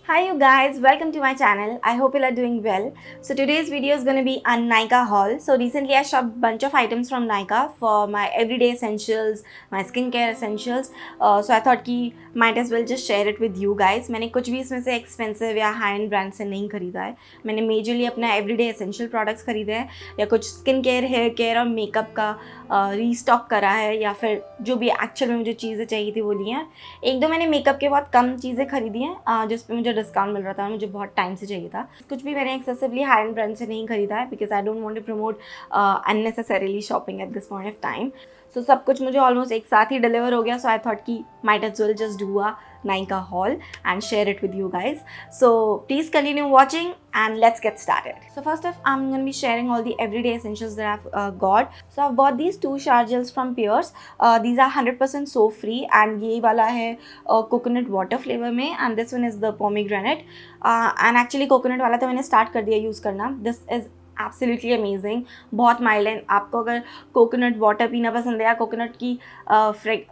Hi you guys, welcome to my channel. I hope you are doing well. So today's video is going to be a Nykaa haul. So recently I shopped bunch of items from Nykaa for my everyday essentials, my skincare essentials. So I thought कि might as well just share it with you guys. मैंने कुछ भी इसमें से expensive या high end brand से नहीं खरीदा है. मैंने majorly अपना everyday essential products खरीदे हैं या कुछ skincare, hair care और makeup का रीस्टॉक करा है या फिर जो भी एक्चुअल में मुझे चीज़ें चाहिए थी वो ली हैं. एक दो मैंने मेकअप के बहुत कम चीज़ें खरीदी हैं जिस पे मुझे डिस्काउंट मिल रहा था, मुझे बहुत टाइम से चाहिए था. कुछ भी मैंने एक्सेसिवली हाई एंड ब्रांड से नहीं खरीदा है because I don't want to promote unnecessarily shopping at this point of time. So सब कुछ मुझे ऑलमोस्ट एक साथ ही डिलीवर हो गया. सो आई थॉट कि might as well just do a Nykaa haul and share it with you guys. So please continue watching and let's get started. So first off, I'm going to be sharing all the everyday essentials that I've got. So I've bought these two shower gels from Peers. These are 100% soap free and ये वाला है coconut water flavor में and this one is the pomegranate. And actually coconut वाला तो मैंने start कर दिया use करना. This is absolutely amazing. बहुत माइल्ड है. आपको अगर कोकोनट वाटर पीना पसंद है या कोकोनट की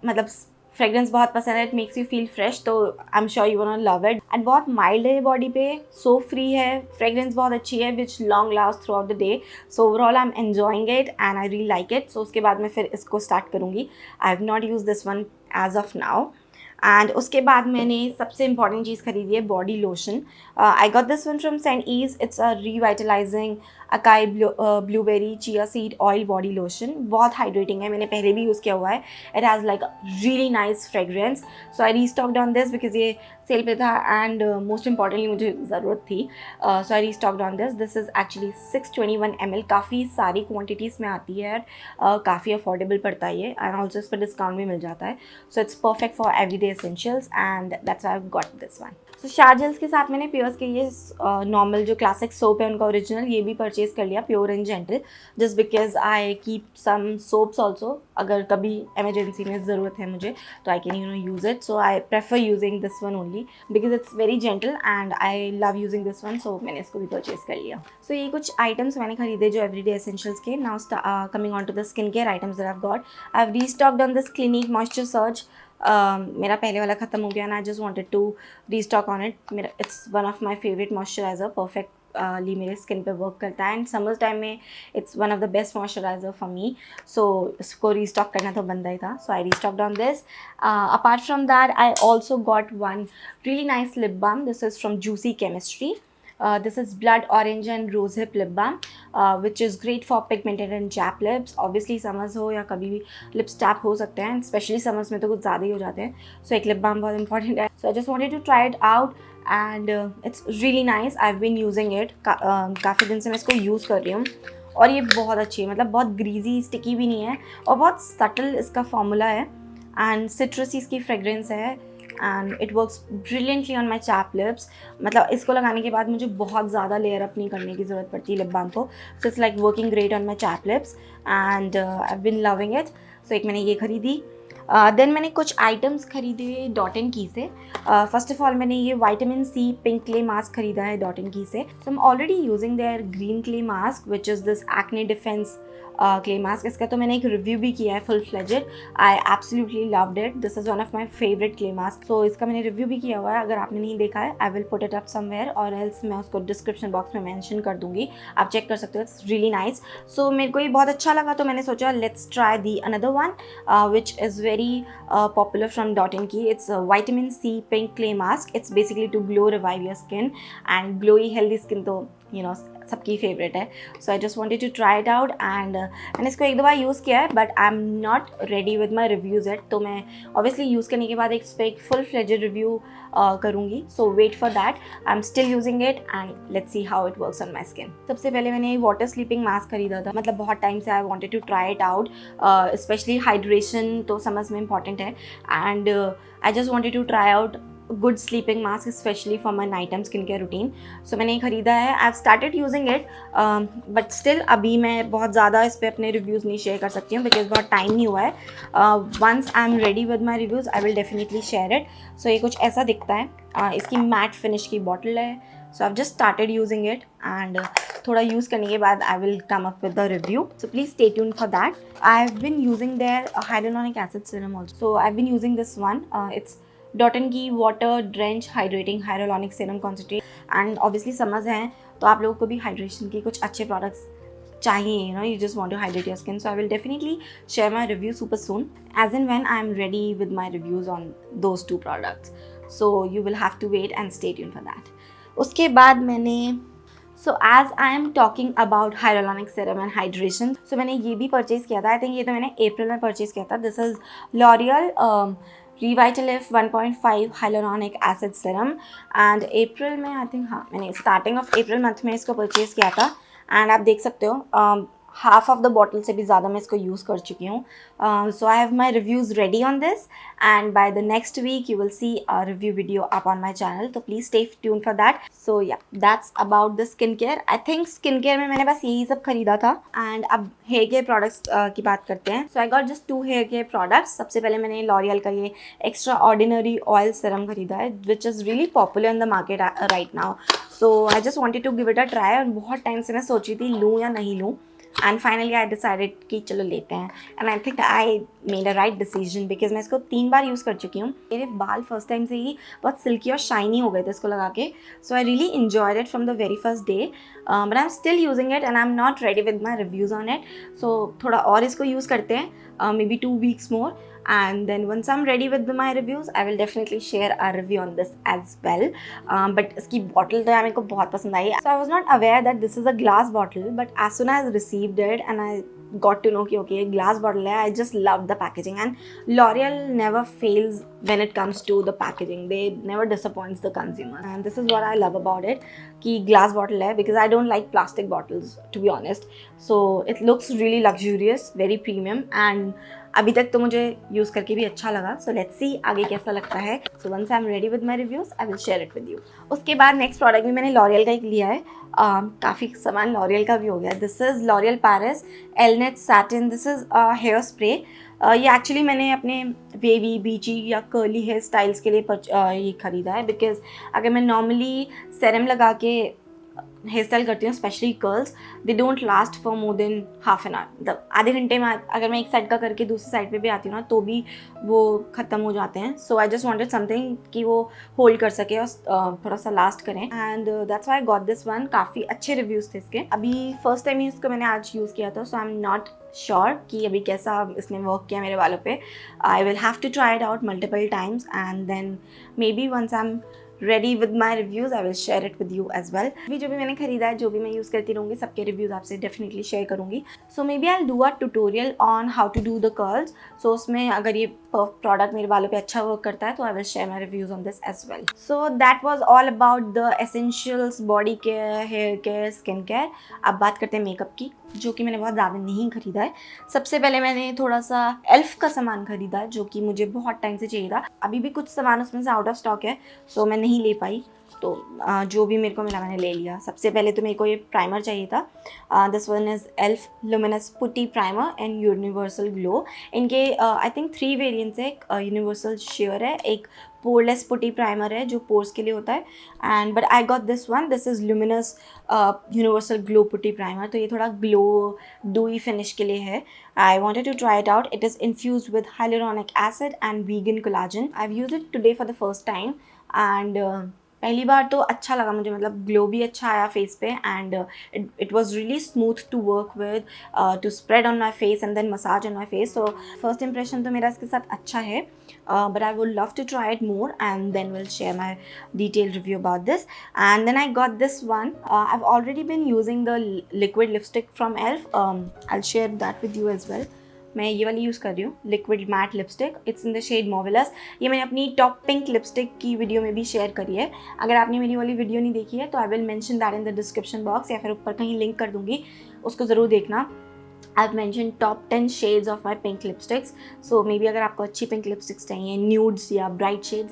मतलब फ्रेगरेंस बहुत पसंद है, it makes you feel fresh, तो I am sure you want love it. And बहुत माइल्ड है बॉडी पे, सो फ्री है, फ्रेगरेंस बहुत अच्छी है which long last throughout the day. So overall I am enjoying it and I really like it. So उसके बाद मैं फिर इसको स्टार्ट करूँगी. I have not use this one as of now. And उसके बाद मैंने सबसे इंपॉर्टेंट चीज़ खरीदी है body lotion. I got this one from Saint Ives. It's a revitalising acai blueberry chia seed oil body lotion. बहुत hydrating है, मैंने पहले भी यूज़ किया हुआ है. It has like really nice fragrance. So I restocked on this because ये sale पे था एंड मोस्ट इंपॉर्टेंटली मुझे ज़रूरत थी. So I restocked on this. This is actually 621 ml. काफ़ी सारी क्वान्टिटीज़ में आती है यार. काफ़ी अफोर्डेबल पड़ता है ये एंड ऑल्सो इस पर डिस्काउंट भी मिल जाता है. So it's perfect for everyday essentials and that's why I've got this one. So shower gels के साथ मैंने प्योर्स के ये नॉर्मल जो क्लासिक सोप है उनका ओरिजिनल ये भी परचेज कर लिया, pure and gentle, just because I keep some soaps also. अगर कभी एमरजेंसी में ज़रूरत है मुझे तो I can use it. So I prefer using this one only because it's very gentle and I love using this one. So मैंने इसको भी परचेज कर लिया. सो ये कुछ आइटम्स मैंने खरीदे जो एवरीडे एसेंशियल्स के. Now coming on to the skin care items that I have got. I have restocked on this Clinique moisture surge. मेरा पहले वाला ख़त्म हो गया and I just wanted to restock on it. मेरा it's one of my favourite moisturiser, perfectly मेरे skin पे work करता है एंड समर्स टाइम में it's one of the best moisturiser for me. So इसको रीस्टॉक करना तो बनता ही था. So I restocked on this. Apart from that I also got one really nice lip balm. This is from Juicy Chemistry. This is blood orange and rosehip lip balm, which is great for pigmented and chapped lips. Obviously summers हो या कभी भी lips chapped हो सकते हैं, especially summers में तो कुछ ज़्यादा ही हो जाते हैं. So एक lip balm बहुत important है. So I just wanted to try it out and it's really nice. I've been using it. काफ़ी दिन से मैं इसको यूज़ कर रही हूँ और ये बहुत अच्छी है. मतलब बहुत ग्रीजी स्टिकी भी नहीं है और बहुत सटल इसका फॉर्मूला है एंड सिट्रसी इसकी फ्रेगरेंस है and it works brilliantly on my chap lips. मतलब इसको लगाने के बाद मुझे बहुत ज़्यादा लेयर अप नहीं करने की ज़रूरत पड़ती लिप बाम को. So it's like working great on my chap lips and I have been loving it. So एक मैंने ये खरीदी. देन मैंने कुछ आइटम्स खरीदे डॉट एंड की से. फर्स्ट ऑफ ऑल मैंने ये vitamin C pink clay mask खरीदा है डॉट एंड की से. So I am already using their green clay mask which is this acne defence clay mask. इसका तो मैंने एक रिव्यू भी किया है full fledged. I absolutely loved it. This is one of my favourite clay mask. So इसका मैंने review भी किया हुआ है. अगर आपने नहीं देखा है I will put it up somewhere और एल्स मैं उसको डिस्क्रिप्शन बॉक्स में मेंशन कर दूंगी, आप चेक कर सकते हो. It's really nice. सो मेरे को ये बहुत अच्छा लगा तो मैंने सोचा let's try the another one which is very popular from Dot and Key. It's vitamin C pink clay mask. It's basically to glow revive your skin and glowy healthy skin तो सबकी फेवरेट है. So I just wanted to try it out and मैंने इसको एक दो बार use किया है but I am not ready with my reviews yet. तो मैं ऑब्वियसली यूज़ करने के बाद इस पर एक फुल फ्लेजेड रिव्यू करूँगी. So wait for that. I am still using it and let's see how it works on my skin. सबसे पहले मैंने वाटर स्लीपिंग मास्क खरीदा था. मतलब बहुत टाइम से I wanted to try it out. Specially hydration तो समर्स में इंपॉर्टेंट है and I just wanted to try out good sleeping mask specially for my night time skin care routine. So मैंने ये ख़रीदा है. I have started using it but still अभी मैं बहुत ज़्यादा इस पर अपने रिव्यूज़ नहीं शेयर कर सकती हूँ बिकॉज बहुत टाइम नहीं हुआ है. Once I am ready with my reviews I will definitely share it. So ये कुछ ऐसा दिखता है. इसकी मैट फिनिश की बॉटल है. So I have just started using it and थोड़ा यूज़ करने के बाद I will come up with the review. So please stay tuned for that. I have been using their hyaluronic acid serum also. So I've been using this one. It's Dot and Key water drench hydrating hyaluronic serum concentrate. And obviously summers हैं तो आप लोगों को भी hydration के कुछ अच्छे products चाहिए, you know, you just want to hydrate your skin. So I will definitely share my review super soon as and when I am ready with my reviews on those two products. So you will have to wait and stay tuned for that. उसके बाद मैंने So as I am talking about hyaluronic serum and hydration, so मैंने ये भी purchase किया था. I think ये तो मैंने अप्रैल में परचेज़ किया था. This is L'Oreal Revitalift 1.5 hyaluronic acid serum and अप्रैल में I think हाँ मैंने स्टार्टिंग ऑफ अप्रैल मंथ में इसको परचेज़ किया था. एंड आप देख सकते हो हाफ ऑफ द बॉटल से भी ज़्यादा मैं इसको यूज़ कर चुकी हूँ. So I have my reviews ready on this and by the next week you will see a review video up on my channel. तो please stay tune for that. So yeah that's about the skin care. I think skin care में मैंने बस यही सब खरीदा था. And अब hair care products की बात करते हैं. So I got just 2 hair care products. सबसे पहले मैंने लॉरियल का ये एक्स्ट्रा ऑर्डिनरी ऑयल सीरम खरीदा है which is really popular in the market right now. So I just wanted to give it a try. और बहुत टाइम से मैं सोची थी लूँ या नहीं लूँ. एंड फाइनली आई डिसाइडेड कि चलो लेते हैं. And I think I made a right decision because मैं इसको 3 बार यूज़ कर चुकी हूँ. मेरे बाल फर्स्ट टाइम से ही बहुत सिल्की और शाइनी हो गए थे इसको लगा के. So I really enjoyed it from the very first day. But I am still using it and I am not ready with my reviews on it. So थोड़ा और इसको यूज़ करते हैं, maybe 2 weeks more. And then once I'm ready with my reviews, I will definitely share a review on this as well. But इसकी bottle तो यार मेरे को बहुत पसंद आई. So I was not aware that this is a glass bottle, but as soon as I received it and I got to know कि okay glass bottle है, I just loved the packaging. And L'Oreal never fails when it comes to the packaging. They never disappoints the consumer. And this is what I love about it कि glass bottle है because I don't like plastic bottles to be honest. So it looks really luxurious, very premium and अभी तक तो मुझे use करके भी अच्छा लगा. सो लेट्स सी आगे कैसा लगता है. So once I am ready with my reviews I will share it with you. उसके बाद नेक्स्ट प्रोडक्ट भी मैंने लॉरियल का एक लिया है. काफ़ी सामान लॉरियल का भी हो गया. This is L'Oreal Paris Elnett satin. This is hair spray. ये एक्चुअली मैंने अपने वेवी बीची या कर्ली हेयर स्टाइल्स के लिए ये ख़रीदा है बिकॉज अगर मैं नॉर्मली सेरम लगा के हेयर स्टाइल करती हूँ specially curls, they don't last for more than half an hour. मतलब आधे घंटे में अगर मैं एक साइड का करके दूसरी साइड पे भी आती हूँ ना तो भी वो ख़त्म हो जाते हैं. So I just wanted something कि वो होल्ड कर सके और थोड़ा सा लास्ट करें. And that's why I got this one. काफ़ी अच्छे रिव्यूज़ थे इसके. अभी फर्स्ट टाइम ही इसको मैंने आज यूज़ किया था. So I am not sure कि अभी कैसा इसने वर्क किया मेरे बालों पे. I will have to try it out multiple times and then maybe once I am ready with my reviews I will share it with you as well. अभी जो भी मैंने खरीदा है जो भी मैं यूज़ करती रहूँगी सबके रिव्यूज़ आपसे डेफिनेटली शेयर करूँगी. So maybe I do a tutorial on how to do the curls. So उसमें अगर ये प्रोडक्ट मेरे बालों पे अच्छा वर्क करता है तो I will share my reviews on this as well. So that was all about the essentials body care hair care skin care. अब बात करते हैं मेकअप की जो कि मैंने बहुत ज़्यादा नहीं खरीदा है. सबसे पहले मैंने थोड़ा सा एल्फ का सामान खरीदा है जो कि मुझे बहुत टाइम से चाहिए था. अभी भी कुछ सामान उसमें से आउट ऑफ स्टॉक है सो मैं नहीं ले पाई. तो जो भी मेरे को मिला मैंने ले लिया. सबसे पहले तो मेरे को ये प्राइमर चाहिए था. This one is elf luminous putty primer and universal glow. इनके आई थिंक 3 वेरिएंट्स है. एक यूनिवर्सल शेयर है, एक पोरलेस पुटी प्राइमर है जो पोर्स के लिए होता है. And but I got this one. This is luminous universal glow putty primer. तो ये थोड़ा ग्लो डूई फिनिश के लिए है. I wanted to try it out. It is infused with hyaluronic acid and vegan collagen. I have used it today for the first time and पहली बार तो अच्छा लगा मुझे. मतलब ग्लो भी अच्छा आया फेस पे and it was really smooth to work with to spread on my face and then massage on my face. So first impression तो मेरा इसके साथ अच्छा है. But I would love to try it more and then we'll share my detailed review about this. And then I got this one. I've already been using the liquid lipstick from ELF. I'll share that with you as well. मैं ये वाली use कर रही हूँ liquid matte lipstick. It's in the shade mauvelous. ये मैंने अपनी top pink lipstick की वीडियो में भी शेयर करी है. अगर आपने मेरी वाली वीडियो नहीं देखी है तो I will mention that in the description box या फिर ऊपर कहीं लिंक कर दूँगी, उसको ज़रूर देखना. I've mentioned top 10 shades of my pink lipsticks. So maybe अगर आपको अच्छी pink lipsticks चाहिए nudes या bright shades,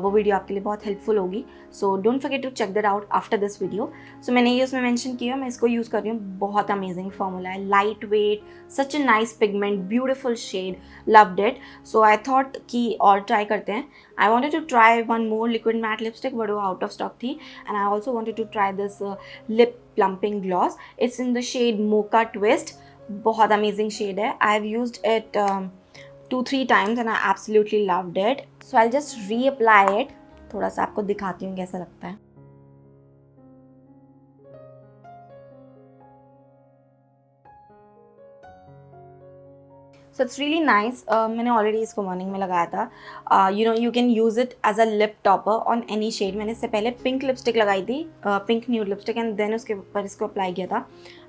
वो वीडियो आपके लिए बहुत हेल्पफुल होगी. So don't forget to check that out after this video. So मैंने ये उसमें मेंशन किया, मैं इसको यूज़ कर रही हूँ. बहुत अमेजिंग फॉर्मूला है, lightweight, such a nice pigment, beautiful shade, loved it. So I thought कि और ट्राई करते हैं. I wanted to try one more liquid matte lipstick but वो आउट ऑफ स्टॉक थी. And I also wanted to try this lip plumping gloss. It's in the shade mocha twist. बहुत amazing shade है. I have used it 2-3 times and I absolutely loved it. So I just reapply it. थोड़ा सा आपको दिखाती हूँ कैसा लगता है. So it's really nice. मैंने ऑलरेडी इसको मॉर्निंग में लगाया था. You know you can use it as a lip topper on any shade. मैंने इससे पहले पिंक लिपस्टिक लगाई थी, pink nude lipstick, and then उसके ऊपर इसको अप्लाई किया था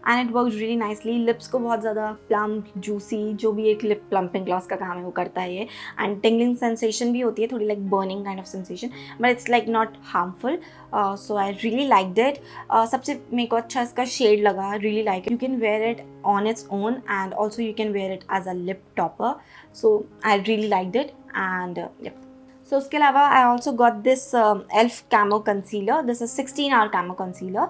and it work really nicely. Lips को बहुत ज़्यादा प्लम, जूसी, जो भी एक लिप प्लम्पिंग ग्लॉस का काम है वो करता है ये. एंड टिंगलिंग सेंसेशन भी होती है, थोड़ी like burning kind of sensation, but it's like not harmful. So I really like it. सबसे मेरे को अच्छा इसका शेड लगा. Really like it. You can wear it on its own and also you can wear it as a lip topper. So I really liked it and yep. So उसके अलावा I also got this e.l.f. Camo Concealer. This is 16 hour Camo Concealer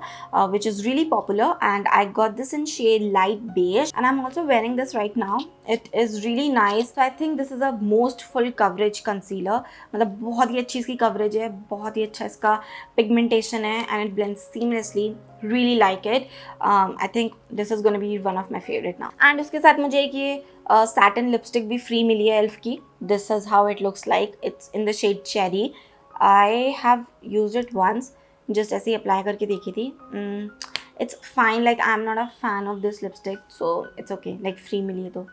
which is really popular and I got this in shade light beige and I'm also wearing this right now. It is really nice. So I think this is a most full coverage concealer. मतलब बहुत ही अच्छी इसकी coverage है, बहुत ही अच्छा इसका pigmentation है and it blends seamlessly. Really like it. I think this is going to be one of my favorite now. And उसके साथ मुझे एक ये satin lipstick भी free मिली है e.l.f. की. This is how it looks like. It's in the shade cherry. I have used it once. Just ऐसे ही apply करके देखी थी. It's fine. Like I'm not a fan of this lipstick, so it's okay. Like free मिली है तो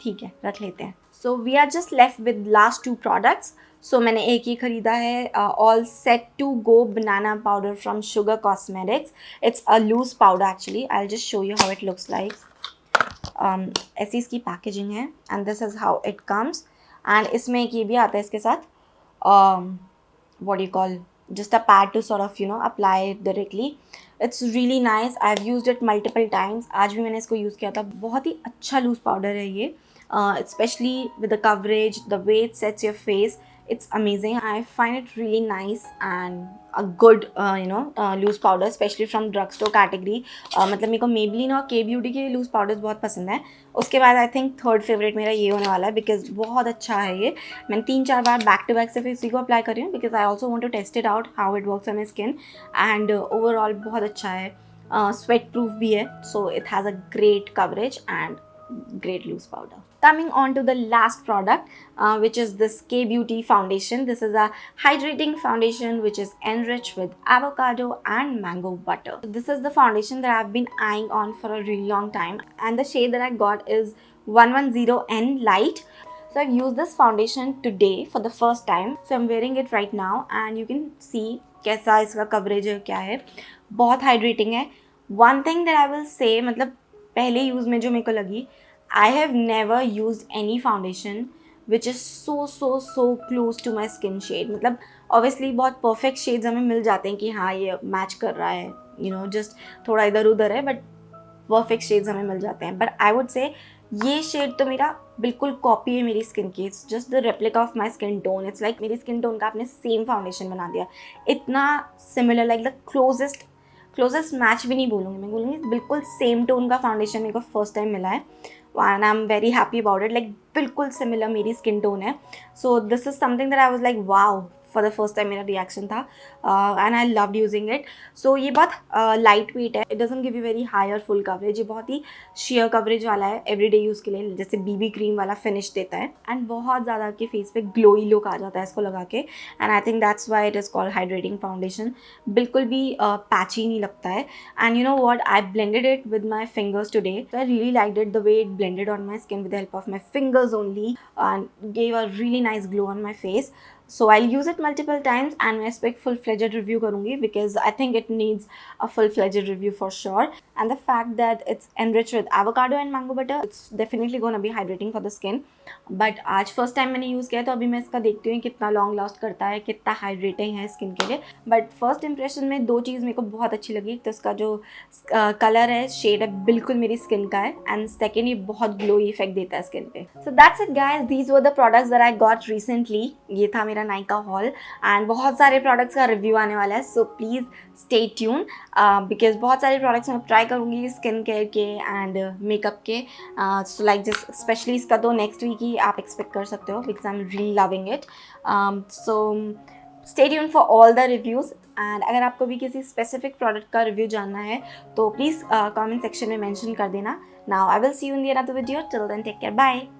ठीक है, रख लेते हैं. So we are just left with last two products. So मैंने एक ही ख़रीदा है, All Set to Go Banana Powder from Sugar Cosmetics. It's a loose powder actually. I'll just show you how it looks like. ऐसी इसकी packaging है and this is how it comes. And इसमें एक ये भी आता है इसके साथ, what do you call, just a pad to sort of apply it directly. It's really nice. I've used it multiple times. आज भी मैंने इसको यूज़ किया था. बहुत ही अच्छा लूज पाउडर है ये, especially with the coverage, the way it sets your face. It's amazing. I find it really nice and a good loose powder, especially from drugstore category. मतलब मेरे को Maybelline और K Beauty के loose powders बहुत पसंद है. उसके बाद I think third favorite मेरा ये होने वाला है because बहुत अच्छा है ये. मैंने 3-4 बार back to back सिर्फ इसी को अप्लाई कर रही हूँ because I also want to test it out how it works on my skin and overall बहुत अच्छा है. Sweat proof भी है, so it has a great coverage and great loose powder. Coming on to the last product, which is this K Beauty foundation. This is a hydrating foundation which is enriched with avocado and mango butter. This is the foundation that I've been eyeing on for a really long time and the shade that I got is 110N Light. So I've used this foundation today for the first time. So I'm wearing it right now and you can see कैसा इसका coverage है, क्या है. बहुत hydrating है. One thing that I will say, मतलब पहले use में जो मेरे को लगी, I have never used any foundation which is so close to my skin shade. मतलब obviously बहुत perfect shades हमें मिल जाते हैं कि हाँ ये match कर रहा है, just थोड़ा इधर उधर है, but perfect shades हमें मिल जाते हैं. But I would say ये shade तो मेरा बिल्कुल कॉपी है मेरी स्किन की. It's just the replica of my skin tone. It's like मेरी स्किन टोन का आपने सेम फाउंडेशन बना दिया. इतना similar, like the closest match भी नहीं बोलूँगी, मैं बोलूँगी बिल्कुल सेम टोन का फाउंडेशन मेरे को फर्स्ट टाइम मिला है and I'm very happy about it. Like बिल्कुल सिमिलर मेरी स्किन टोन है. So this is something that I was like wow, for the first time मेरा रिएक्शन था and I loved using it. So ये बहुत light weight है. It doesn't give you very high or full coverage. ये बहुत ही sheer coverage वाला है everyday use के लिए, जैसे BB क्रीम वाला फिनिश देता है and बहुत ज़्यादा आपके फेस पे ग्लोई लुक आ जाता है इसको लगा के. And I think that's why it is called hydrating foundation. बिल्कुल भी पैची नहीं लगता है. And you know what, I blended it with my fingers today. So I really liked it, the way it blended on my skin with the help of my fingers only and gave a really nice glow on my face. So I'll use it multiple times and मैं इस पर full-fledged review करूँगी because I think it needs a full-fledged review for sure. And the fact that it's enriched with avocado and mango butter, it's definitely going to be hydrating for the skin. But आज first time मैंने use किया तो अभी मैं इसका देखती हूँ कितना long last करता है, कितना hydrating है स्किन के लिए. But first impression में दो चीज़ मेरे को बहुत अच्छी लगी. तो इसका जो कलर है, शेड है, बिल्कुल मेरी स्किन का है. And second, ये बहुत ग्लोई इफेक्ट देता है स्किन पे. So that's it guys. These were the products that I got recently. ये था मेरा नाइका हॉल एंड बहुत सारे प्रोडक्ट्स का रिव्यू आने वाला है. सो प्लीज़ स्टे ट्यून बिकॉज बहुत सारे प्रोडक्ट्स मैं ट्राई करूँगी स्किन केयर के एंड मेकअप के. सो लाइक जिस स्पेशली इसका तो नेक्स्ट वीक ही आप एक्सपेक्ट कर सकते हो because I am really loving it. So stay tune for all the reviews and अगर आपको भी किसी स्पेसिफिक प्रोडक्ट का रिव्यू जानना है तो प्लीज़ कमेंट सेक्शन में मेंशन कर देना. Now I will see you in the another video. Till then take care, bye.